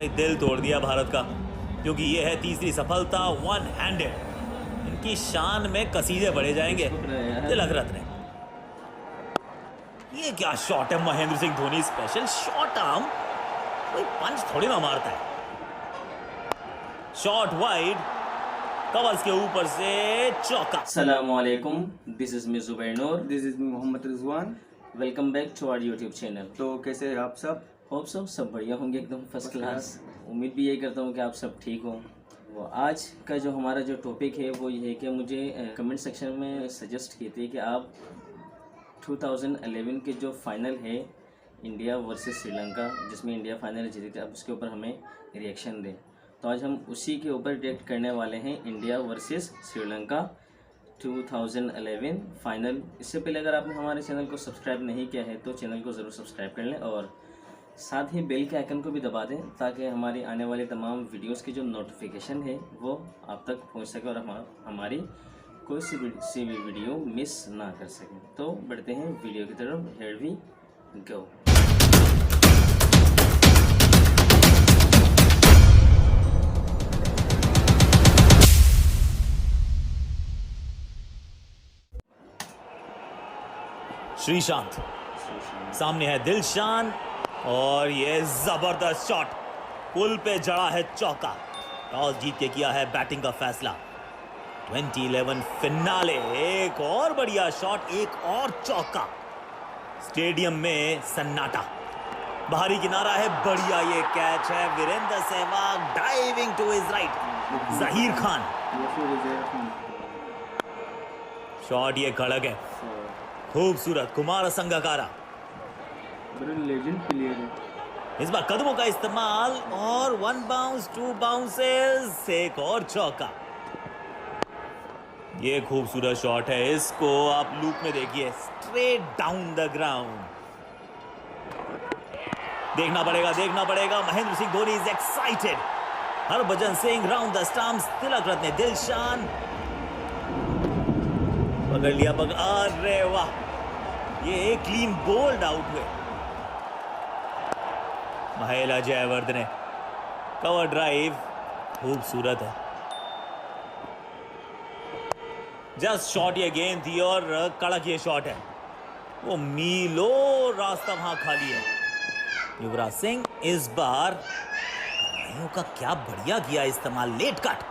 दिल तोड़ दिया भारत का, क्योंकि ये है तीसरी सफलता वन हैंडेड। इनकी शान में कसीदे बढ़े जाएंगे। तिलक रत्न, ये क्या शॉट है, Mahendra Singh Dhoni special shot arm, कोई पंच थोड़ी ना मारता है। शॉट वाइड, कवर्स के ऊपर से चौका। अस्सलामुअलैकुम, this is me Zubair Noor, this is me Mohammad Rizwan. Welcome back to our YouTube channel. तो कैसे हैं आप सब? होप सब बढ़िया होंगे, एकदम फर्स्ट क्लास। उम्मीद भी यही करता हूँ कि आप सब ठीक हो। वो आज का जो हमारा जो टॉपिक है वो ये है कि मुझे कमेंट सेक्शन में सजेस्ट किए थे कि आप 2011 के जो फाइनल है इंडिया वर्सेस श्रीलंका, जिसमें इंडिया फाइनल जीती थी, अब उसके ऊपर हमें रिएक्शन दें। तो आज हम उसी के ऊपर रिएक्ट करने वाले हैं, इंडिया वर्सेस श्रीलंका 2011 फाइनल। इससे पहले अगर आपने हमारे चैनल को सब्सक्राइब नहीं किया है तो चैनल को ज़रूर सब्सक्राइब कर लें और साथ ही बेल के आइकन को भी दबा दें, ताकि हमारी आने वाली तमाम वीडियोस की जो नोटिफिकेशन है वो आप तक पहुंच सके और हमारी कोई सी भी वीडियो मिस ना कर सकें। तो बढ़ते हैं वीडियो की तरफ, हियर वी गो। श्रीशांत, सामने है दिलशान और ये जबरदस्त शॉट, पुल पे जड़ा है चौका। टॉस जीत के किया है बैटिंग का फैसला। 2011 फिनाले, एक और बढ़िया शॉट, एक और चौका। स्टेडियम में सन्नाटा, बाहरी किनारा है, बढ़िया ये कैच है। Virender Sehwag diving to his right, Zaheer Khan shot, ये खड़क है, खूबसूरत। कुमार संगकारा, लेजेंड प्लेयर है। इस बार कदमों का इस्तेमाल और 1 बाउंस 2 बाउंसेस, एक और चौका। ये खूबसूरत शॉट है, इसको आप लूप में देखिए, स्ट्रेट डाउन द ग्राउंड। देखना पड़ेगा। Mahendra Singh Dhoni is excited. Harbhajan Singh round the stumps, Tilakaratne, Dilshan पकड़ लिया, अरे वाह, ये क्लीन बोल्ड आउट हुए। महेला जयवर्धने, कवर ड्राइव, खूबसूरत है। जस्ट शॉट, ये गेंद थी और कड़क ये शॉट है। वो मीलो रास्ता वहां खाली है। युवराज सिंह इस बार कलाइयों का क्या बढ़िया किया इस्तेमाल, लेट कट।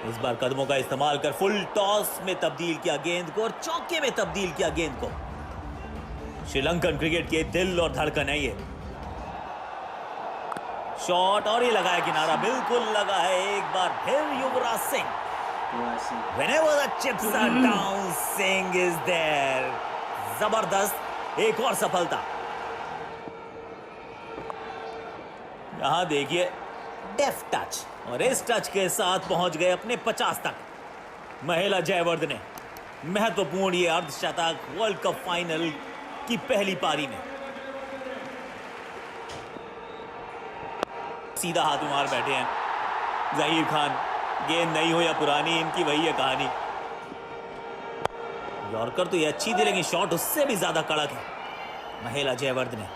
इस बार कदमों का इस्तेमाल कर फुल टॉस में तब्दील किया गेंद को और चौके में तब्दील किया गेंद को। श्रीलंकन क्रिकेट के दिल और धड़कन है ये। शॉट और ये लगाया किनारा, बिल्कुल लगा है। एक बार फिर Yuvraj Singh, Whenever the chips are down, Singh is there. जबरदस्त, एक और सफलता। यहां देखिए, डेफ्ट टच, और इस टच के साथ पहुंच गए अपने 50 तक। महेला जयवर्धने, महत्वपूर्ण ये अर्धशतक वर्ल्ड कप फाइनल की पहली पारी में। सीधा हाथ मार बैठे हैं जहीर खान। गेंद नहीं हो या पुरानी, इनकी वही है कहानी। यॉर्कर तो ये अच्छी थी, लेकिन शॉट उससे भी ज्यादा कड़क है। महेला जयवर्धने,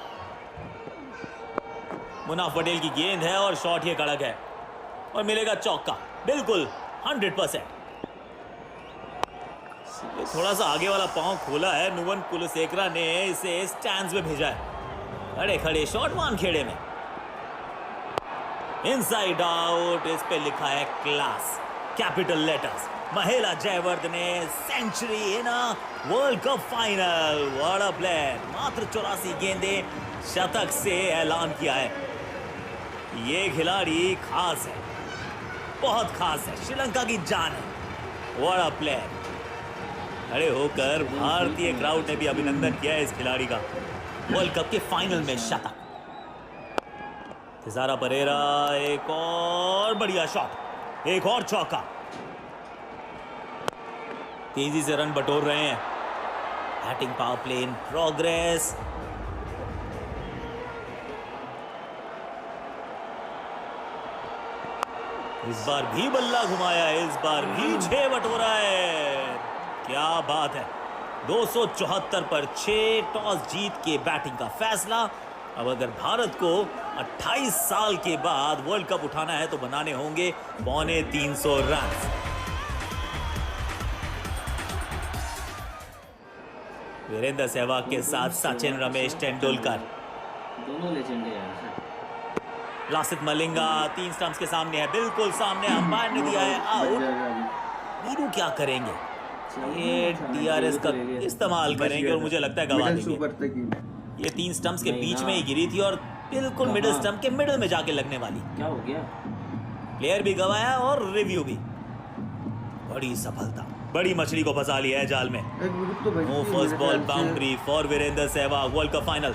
मुनाफ पटेल की गेंद है और शॉट ये कड़क है और मिलेगा चौका, बिल्कुल 100%। थोड़ा सा आगे वाला पांव खोला है, नुवन कुलशेखरा ने इसे स्टैंड्स में भेजा है। खड़े खड़े शॉट वानखेड़े में, इनसाइड आउट, इस पे लिखा है class, capital letters. Mahela Jayawardene century in a world cup final, what a player. मात्र 84 गेंदें, शतक से ऐलान किया है। ये खिलाड़ी खास है, बहुत खास है, श्रीलंका की जान है, व्हाट अ प्लेयर। खड़े होकर भारतीय क्राउड ने भी अभिनंदन किया है इस खिलाड़ी का, वर्ल्ड कप के फाइनल में शतक। थिजारा परेरा, एक और बढ़िया शॉट, एक और चौका। तेजी से रन बटोर रहे हैं। Batting power play in progress. इस बार भी बल्ला घुमाया, इस बार भी 6 बटोरा है, क्या बात है। 274 पर 6, टॉस जीत के बैटिंग का फैसला। अब अगर भारत को 28 साल के बाद वर्ल्ड कप उठाना है तो बनाने होंगे 350 रन। वीरेंद्र सहवाग के साथ सचिन रमेश तेंदुलकर, दोनों लेजेंड है यार। लासित मलिंगा 3 स्टंप्स के सामने है, बिल्कुल सामने, अंपायर ने दिया है आउट। मीनू क्या करेंगे? ये DRS का इस्तेमाल करेंगे और मुझे लगता है गवा देंगे। ये 3 स्टंप्स के बीच में ही गिरी थी और बिल्कुल मिडिल स्टंप के मिडिल में जाके लगने वाली। क्या हो गया? प्लेयर भी गवाया और रिव्यू भी। बड़ी सफलता, बड़ी मछली को फंसा लिया है जाल में। No first ball boundary for Virender Sehwag, world cup final.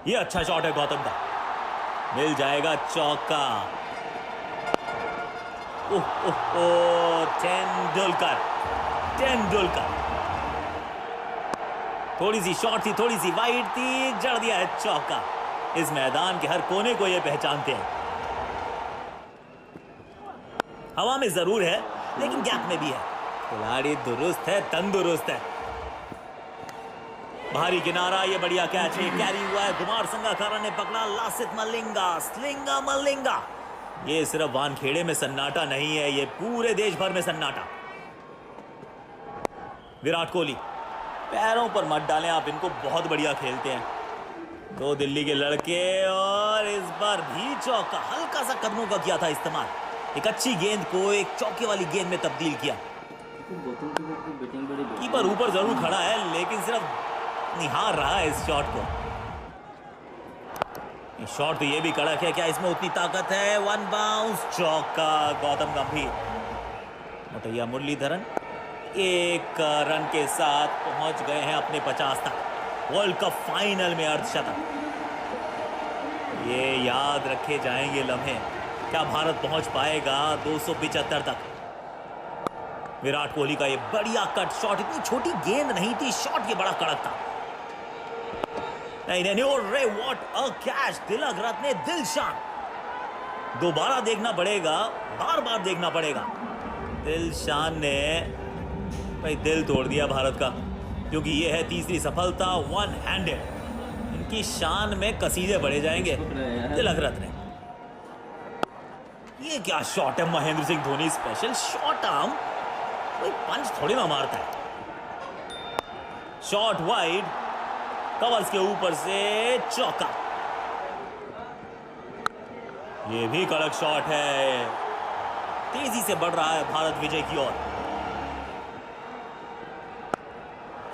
ये अच्छा शॉट है गौतम का, मिल जाएगा चौका। तेंदुलकर, थोड़ी सी शॉट थी, थोड़ी सी वाइड थी, जड़ दिया है चौका। इस मैदान के हर कोने को ये पहचानते हैं। हवा में जरूर है लेकिन गैप में भी है। खिलाड़ी दुरुस्त है, तंदुरुस्त है। भारी किनारा, ये बढ़िया कैच है, कैरी हुआ है। कुमार संगकारा ने पकड़ा, लासित मलिंगा, स्लिंगा मलिंगा। ये सिर्फ वानखेड़े में सन्नाटा नहीं है, ये पूरे देश भर में सन्नाटा। विराट कोहली, पैरों पर मत डालें आप, इनको बहुत बढ़िया खेलते हैं। 2 दिल्ली के लड़के और इस बार भी चौका। हल्का सा कदमों का किया था इस्तेमाल, एक अच्छी गेंद को एक चौके वाली गेंद में तब्दील किया। कीपर ऊपर जरूर खड़ा है लेकिन सिर्फ निहार रहा है इस शॉट को। शॉट तो ये भी कड़क है, क्या इसमें उतनी ताकत है? 1 बाउंस, चौका। गौतम गंभीर, मोटैया मुरलीधरन 1 रन के साथ पहुंच गए हैं अपने 50 तक। वर्ल्ड कप फाइनल में अर्धशतक, ये याद रखे जाएंगे लम्हे। क्या भारत पहुंच पाएगा 275 तक? विराट कोहली का ये बढ़िया कट शॉट, इतनी छोटी गेंद नहीं थी, शॉट ये बड़ा कड़क था। नहीं, व्हाट अ कैच! तिलक रत्ने, दिलशान। दोबारा देखना पड़ेगा, बार बार देखना पड़ेगा। दिलशान ने भाई दिल तोड़ दिया भारत का, क्योंकि ये है तीसरी सफलता 1 हैंडेड। इनकी शान में कसीदे बढ़े जाएंगे। तिलक रत्ने, ये क्या शॉट है! Mahendra Singh Dhoni special shot arm, कोई पंच थोड़ी ना मारता है। शॉट वाइड, कवर्स के ऊपर से चौका। ये भी कड़क शॉट है। तेजी से बढ़ रहा है भारत विजय की ओर।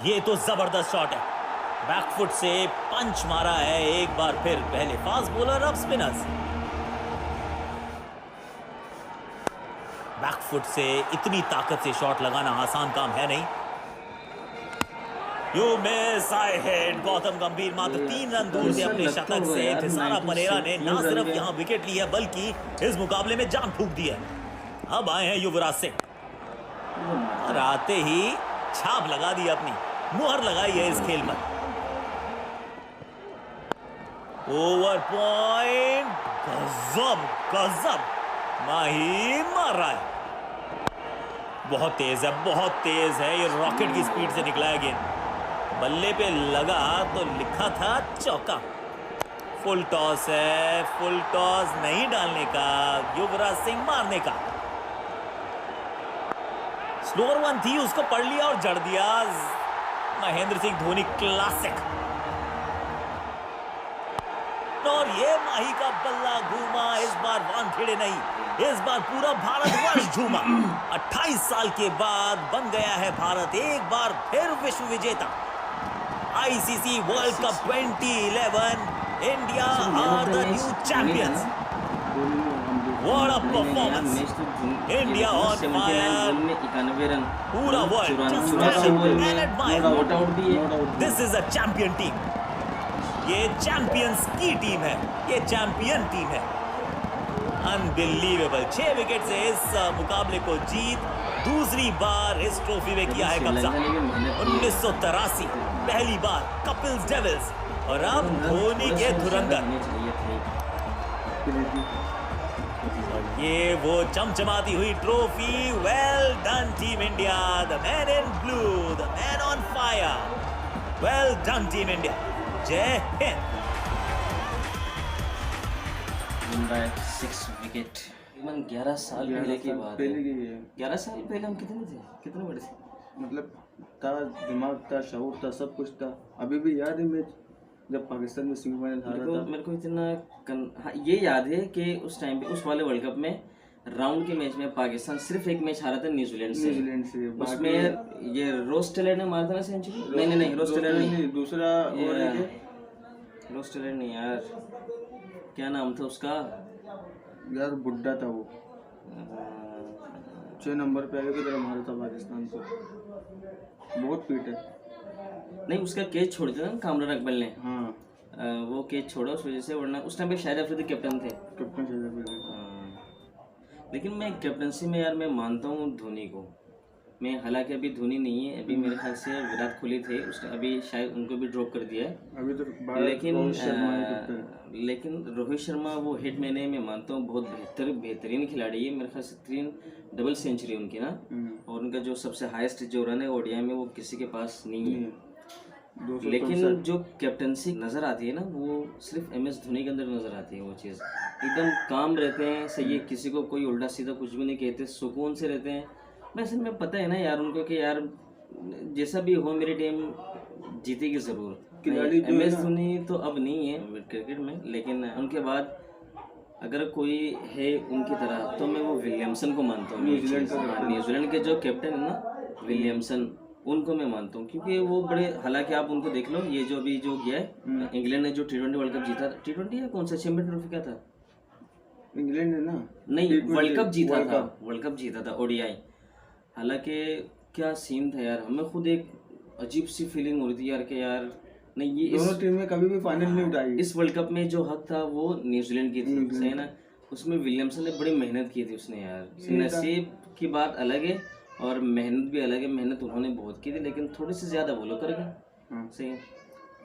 ये तो जबरदस्त शॉट है, बैकफुट से पंच मारा है एक बार फिर। पहले फास्ट बॉलर, अब स्पिनर्स। बैकफुट से इतनी ताकत से शॉट लगाना आसान काम है नहीं। You miss, I hit. Gautam गंभीर मात्र 3 रन दूर थे अपने शतक से। थिसारा परेरा ने ना सिर्फ यहां विकेट ली है बल्कि इस मुकाबले में जान फूंक दी है। अब आए हैं युवराज सिंह और आते ही छाप लगा दी, अपनी मुहर लगाई है इस खेल पर। ओवर पॉइंट, गजब गजब, माही मार रहा है। बहुत तेज है, बहुत तेज है। ये रॉकेट की स्पीड से निकला है गेंद, बल्ले पे लगा तो लिखा था चौका। फुल टॉस है, फुल टॉस नहीं डालने का, युवराज सिंह मारने का। स्लोअर 1 थी, उसको पढ़ लिया और जड़ दिया। महेंद्र सिंह धोनी क्लासिक। और ये माही का बल्ला घूमा, इस बार वानखेड़े नहीं, इस बार पूरा भारतवर्ष झूमा। 28 साल के बाद बन गया है भारत एक बार फिर विश्व विजेता। ICC world cup 2011, India are the new champions. What a performance! India on fire. 91 run, पूरा world just stand and admire. This is a champion team. ये चैंपियंस की टीम है, ये चैंपियन टीम है। अनबिलीवेबल, 6 विकेट से इस मुकाबले को जीत दूसरी बार इस ट्रॉफी में किया है कब्जा। 1983 पहली बार कपिल्स डेविल्स, और अब धोनी के धुरंधर। ये वो चमचमाती हुई trophy. Well done team India, the man in blue, the man on fire. Well done team India. जय हिंद। बुमराह 6 विकेट। तकरीबन 11 साल पहले की बात है। पहले की है 11 साल पहले हम कितने थे, कितने बड़े थे? मतलब था, दिमाग था, शऊर था, सब कुछ था। अभी भी याद है मैच जब पाकिस्तान में सेमीफाइनल हारा था। मेरे को इतना हाँ, ये याद है कि उस टाइम पे उस वाले वर्ल्ड कप में राउंड के मैच में पाकिस्तान सिर्फ एक मैच हारा था न्यूजीलैंड से। न्यूजीलैंड से उसमें ये रोस टेलर ने मारा था ना सेंचुरी। नहीं रोस टेलर नहीं, दूसरा और एक है, रोस टेलर नहीं यार, क्या नाम था उसका? यार बुड्ढा था वो, 6 नंबर पे आगे की तरफ मारा था पाकिस्तान को, बहुत पीट है। नहीं, उसका कैच छोड़ दिया ना कामरान अकबर ने। हाँ, वो कैच छोड़ा उस वजह से, वरना उस टाइम पे शाहिद अफरीदी कैप्टन थे। कैप्टन शाहिद अफरीदी। लेकिन मैं कैप्टनसी में यार मैं मानता हूँ धोनी को। मैं हालांकि अभी धोनी नहीं है, अभी मेरे ख्याल से विराट कोहली थे, उसने अभी शायद उनको भी ड्रॉप कर दिया है। अभी तो लेकिन रोहित शर्मा है कैप्टन। लेकिन रोहित शर्मा वो हिट मैंने मैं मानता हूँ बहुत बेहतरीन खिलाड़ी है। मेरे ख्याल से 3 डबल सेंचुरी उनकी ना, और उनका जो सबसे हाईएस्ट जो रन है ओडीआई में वो किसी के पास नहीं है। लेकिन जो कैप्टनसी नज़र आती है ना, वो सिर्फ MS धोनी के अंदर नज़र आती है। वो चीज़ एकदम काम रहते हैं, सही है, किसी को कोई उल्टा सीधा कुछ भी नहीं कहते, सुकून से रहते हैं। वैसे में पता है ना यार उनको कि यार जैसा भी हो मेरी टीम जीतेगी ज़रूर। MS धोनी तो अब नहीं है क्रिकेट में, लेकिन उनके बाद अगर कोई है उनकी तरह तो मैं वो विलियमसन को मानता हूँ। न्यूजीलैंड के जो कैप्टन है ना विलियमसन, उनको मैं मानता हूँ, क्योंकि वो बड़े, हालांकि आप उनको देख लो, ये जो अभी जो गया है इंग्लैंड ने जो T20 वर्ल्ड कप जीता, T20 या कौन सा चैंपियन ट्रॉफी क्या था? इंग्लैंड है ना? नहीं, वर्ल्ड कप जीता था ओडीआई। हालांकि क्या सीन था यार, हमें खुद एक अजीब सी फीलिंग हो रही थी यार कि यार नहीं, ये दोनों टीम में कभी भी फाइनल नहीं उठाई। इस वर्ल्ड कप में जो हक था वो न्यूजीलैंड की थी, सही ना? उसमें विलियमसन ने बड़ी मेहनत की थी उसने यार। नसीब की बात अलग है और मेहनत भी अलग है। मेहनत उन्होंने बहुत की थी, लेकिन थोड़ी सी ज़्यादा वो लोग कर गए, सही है।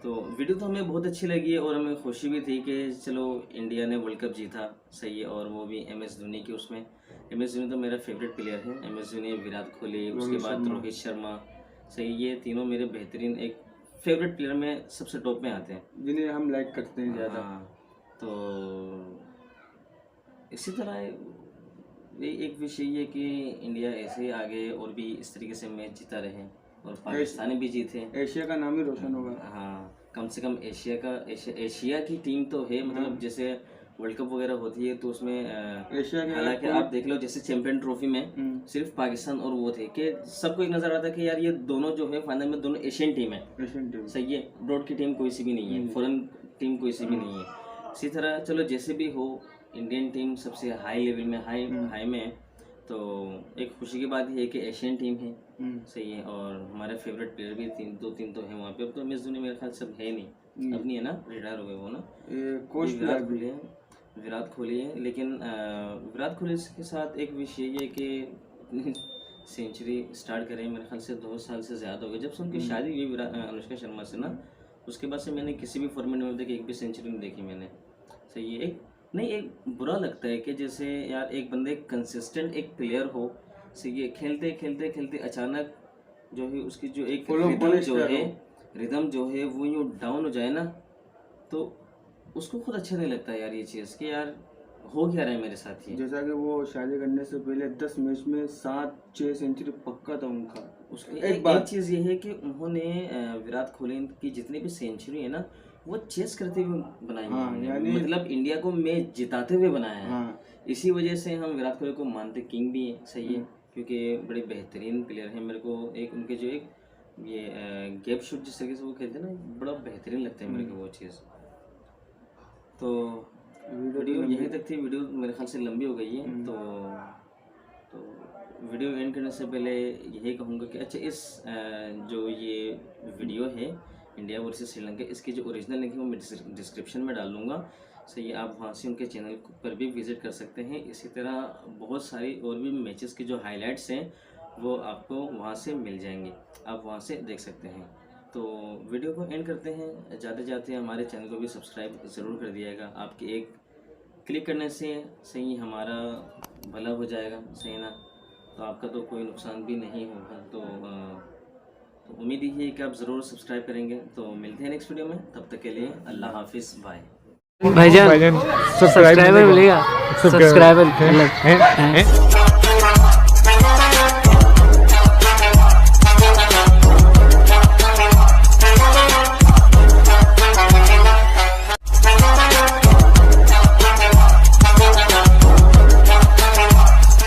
तो वीडियो तो हमें बहुत अच्छी लगी है और हमें खुशी भी थी कि चलो इंडिया ने वर्ल्ड कप जीता, सही है, और वो भी MS धोनी की उसमें। MS धोनी तो मेरा फेवरेट प्लेयर है। MS धोनी, विराट कोहली, उसके बाद रोहित शर्मा, सही, ये तीनों मेरे बेहतरीन एक फेवरेट प्लेयर में सबसे टॉप में आते हैं, जिन्हें हम लाइक करते हैं ज़्यादा। तो इसी तरह ये एक विषय ये कि इंडिया ऐसे ही आगे और भी इस तरीके से मैच जीता रहे और पाकिस्तानी भी जीते। एशिया का नाम ही रोशन होगा। हाँ, कम से कम एशिया की टीम तो है, मतलब जैसे वर्ल्ड कप वगैरह होती है तो उसमें एशिया के, हालांकि आप देख लो जैसे चैंपियन ट्रॉफी में सिर्फ पाकिस्तान और वो थे कि सबको एक नजर आता कि यार ये दोनों जो है फाइनल में दोनों एशियन टीम है, सही है। ब्रॉड की टीम कोई सी भी नहीं है, फॉरेन टीम कोई सी भी नहीं है। इसी तरह चलो जैसे भी हो, इंडियन टीम सबसे हाई लेवल में हाई में है, तो एक खुशी की बात ये है कि एशियन टीम है, सही है। और हमारे फेवरेट प्लेयर भी 2-3 तो हैं वहाँ पे। अब तो MS धोनी मेरे ख्याल से अब है नहीं, अब नहीं है ना, रिटायर हो गए वो ना। विराट कोहली है, लेकिन विराट कोहली के साथ एक विषय ये कि सेंचुरी स्टार्ट करें मेरे ख्याल से 2 साल से ज़्यादा हो गए जब से उनकी शादी हुई अनुष्का शर्मा से ना। उसके बाद से मैंने किसी भी फॉर्मेट में देखी एक भी सेंचुरी नहीं देखी मैंने, सही है। एक बुरा लगता है कि जैसे यार एक बंदे कंसिस्टेंट एक प्लेयर हो, सही है, खेलते खेलते खेलते अचानक जो है उसकी जो एक रिदम जो है वो यूँ डाउन हो जाए ना, तो उसको खुद अच्छा नहीं लगता यार ये चीज़ कि यार हो क्या रहा है मेरे साथ। ये जैसा कि वो शादी करने से पहले 10 मैच में 7-6 सेंचुरी पक्का था उनका। उसकी एक चीज़ ये है कि उन्होंने विराट कोहली की जितनी भी सेंचुरी है ना वो चेस करते हुए बनाई है, मतलब इंडिया को मैच जिताते हुए बनाया है। इसी वजह से हम विराट कोहली को मानते किंग भी है, सही है, क्योंकि बड़े बेहतरीन प्लेयर हैं। मेरे को एक उनके जो एक ये गैप शूट जिस तरीके से वो खेलते हैं ना, बड़ा बेहतरीन लगता है मेरे को वो चीज़। तो वीडियो यहीं तक थी, वीडियो मेरे ख्याल से लंबी हो गई है, तो वीडियो एंड करने से पहले यही कहूँगा कि अच्छा इस जो ये वीडियो है इंडिया वर्सेस श्रीलंका, इसकी जो ओरिजिनल लिंक है वो मैं डिस्क्रिप्शन में डाल दूँगा, सही है। आप वहाँ से उनके चैनल पर भी विज़िट कर सकते हैं। इसी तरह बहुत सारी और भी मैचेस की जो हाइलाइट्स हैं वो आपको वहाँ से मिल जाएंगे, आप वहाँ से देख सकते हैं। तो वीडियो को एंड करते हैं, जाते जाते हमारे चैनल को भी सब्सक्राइब ज़रूर कर दिएगा। आपके एक क्लिक करने से सही हमारा भला हो जाएगा, सही ना, तो आपका तो कोई नुकसान भी नहीं होगा। तो तो उम्मीद यही है कि आप ज़रूर सब्सक्राइब करेंगे। तो मिलते हैं नेक्स्ट वीडियो में, तब तक के लिए अल्लाह हाफिज़, बाय। भाईजान सब्सक्राइबर मिलेगा, सब्सक्राइबर